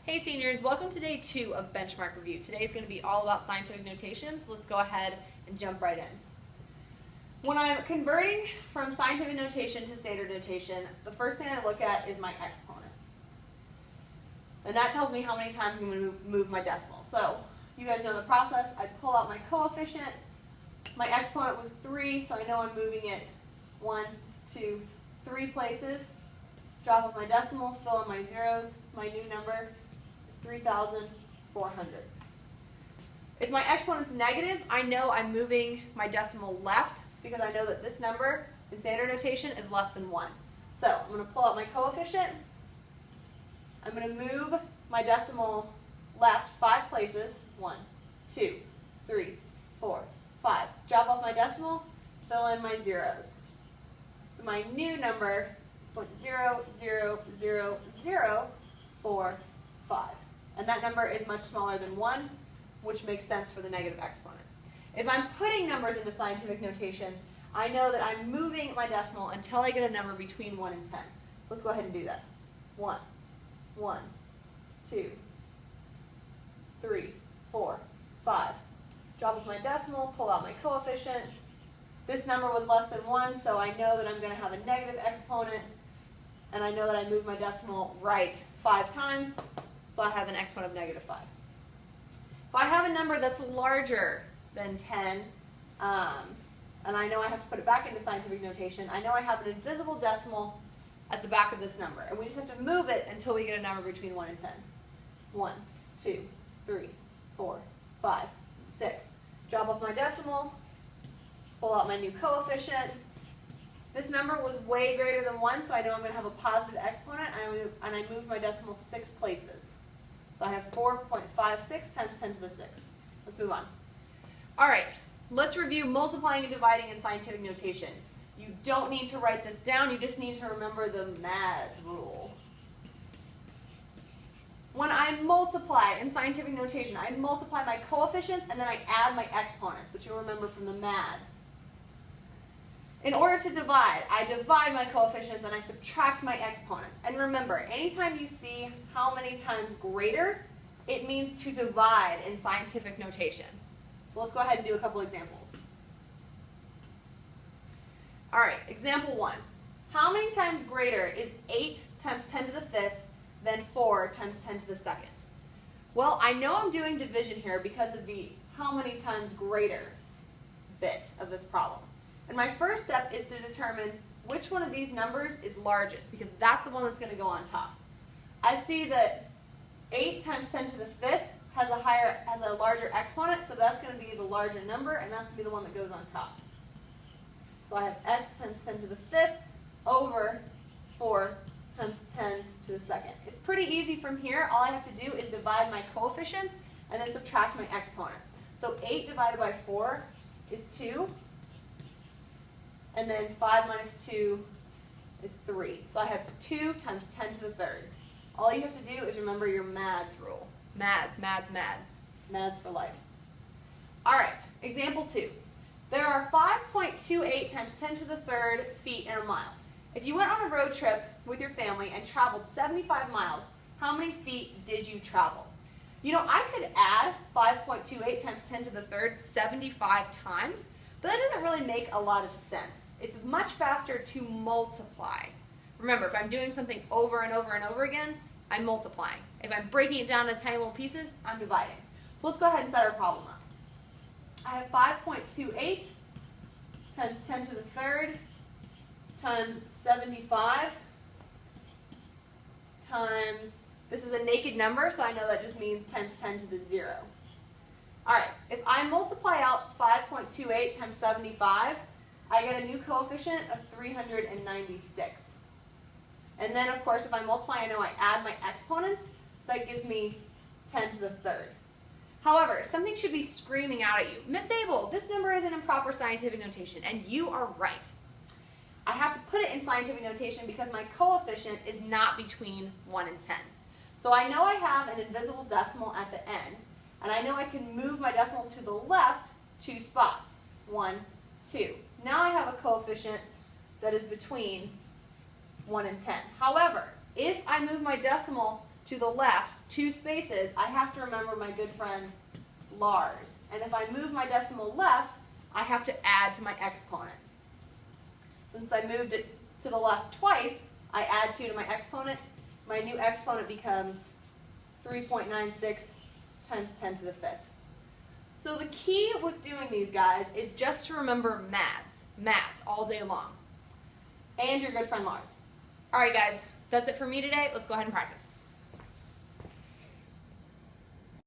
Hey seniors, welcome to day 2 of benchmark review. Today is going to be all about scientific notation, so let's go ahead and jump right in. When I'm converting from scientific notation to standard notation, the first thing I look at is my exponent. And that tells me how many times I'm going to move my decimal. So you guys know the process. I pull out my coefficient. My exponent was 3, so I know I'm moving it 1, 2, 3 places. Drop off my decimal, fill in my zeros. My new number is 3,400. If my exponent's negative, I know I'm moving my decimal left because I know that this number in standard notation is less than 1. So I'm going to pull out my coefficient. I'm going to move my decimal left 5 places. 1, 2, 3, 4, 5. Drop off my decimal, fill in my zeros. So my new number is 0.00045. And that number is much smaller than 1, which makes sense for the negative exponent. If I'm putting numbers into scientific notation, I know that I'm moving my decimal until I get a number between 1 and 10. Let's go ahead and do that. 1, 1, 2, 3, 4, 5. Drop off my decimal, pull out my coefficient. This number was less than 1, so I know that I'm going to have a negative exponent, and I know that I moved my decimal right 5 times, so I have an exponent of negative 5. If I have a number that's larger than 10, and I know I have to put it back into scientific notation, I know I have an invisible decimal at the back of this number, and we just have to move it until we get a number between 1 and 10. 1, 2, 3, 4, 5, 6. Drop off my decimal, pull out my new coefficient. This number was way greater than 1, so I know I'm going to have a positive exponent, and I moved my decimal 6 places. So I have 4.56 times 10 to the 6th. Let's move on. All right, let's review multiplying and dividing in scientific notation. You don't need to write this down, you just need to remember the MADS rule. When I multiply in scientific notation, I multiply my coefficients and then I add my exponents, which you'll remember from the MADS. In order to divide, I divide my coefficients and I subtract my exponents. And remember, anytime you see how many times greater, it means to divide in scientific notation. So let's go ahead and do a couple examples. All right, example 1. How many times greater is 8 times 10 to the 5th than 4 times 10 to the 2nd? Well, I know I'm doing division here because of the how many times greater bit of this problem. And my first step is to determine which one of these numbers is largest, because that's the one that's going to go on top. I see that 8 times 10 to the 5th has a larger exponent, so that's going to be the larger number, and that's going to be the one that goes on top. So I have x times 10 to the 5th over 4 times 10 to the 2nd. It's pretty easy from here. All I have to do is divide my coefficients and then subtract my exponents. So 8 divided by 4 is 2. And then 5 minus 2 is 3. So I have 2 times 10 to the 3rd. All you have to do is remember your MADS rule. MADS, MADS, MADS. MADS for life. All right, example 2. There are 5.28 times 10 to the 3rd feet in a mile. If you went on a road trip with your family and traveled 75 miles, how many feet did you travel? You know, I could add 5.28 times 10 to the 3rd 75 times, but that doesn't really make a lot of sense. It's much faster to multiply. Remember, if I'm doing something over and over and over again, I'm multiplying. If I'm breaking it down into tiny little pieces, I'm dividing. So let's go ahead and set our problem up. I have 5.28 times 10 to the 3rd times 75 times, this is a naked number, so I know that just means times 10 to the 0. All right, if I multiply out 5.28 times 75, I get a new coefficient of 396. And then, of course, if I multiply, I know I add my exponents, so that gives me 10 to the 3rd. However, something should be screaming out at you. Miss Abel, this number isn't in proper scientific notation, and you are right. I have to put it in scientific notation because my coefficient is not between 1 and 10. So I know I have an invisible decimal at the end, and I know I can move my decimal to the left 2 spots. 1, 2. Now I have a coefficient that is between 1 and 10. However, if I move my decimal to the left 2 spaces, I have to remember my good friend Lars. And if I move my decimal left, I have to add to my exponent. Since I moved it to the left twice, I add 2 to my exponent. My new exponent becomes 3.96 times 10 to the 5th. So the key with doing these, guys, is just to remember maths all day long. And your good friend Lars. All right, guys, that's it for me today. Let's go ahead and practice.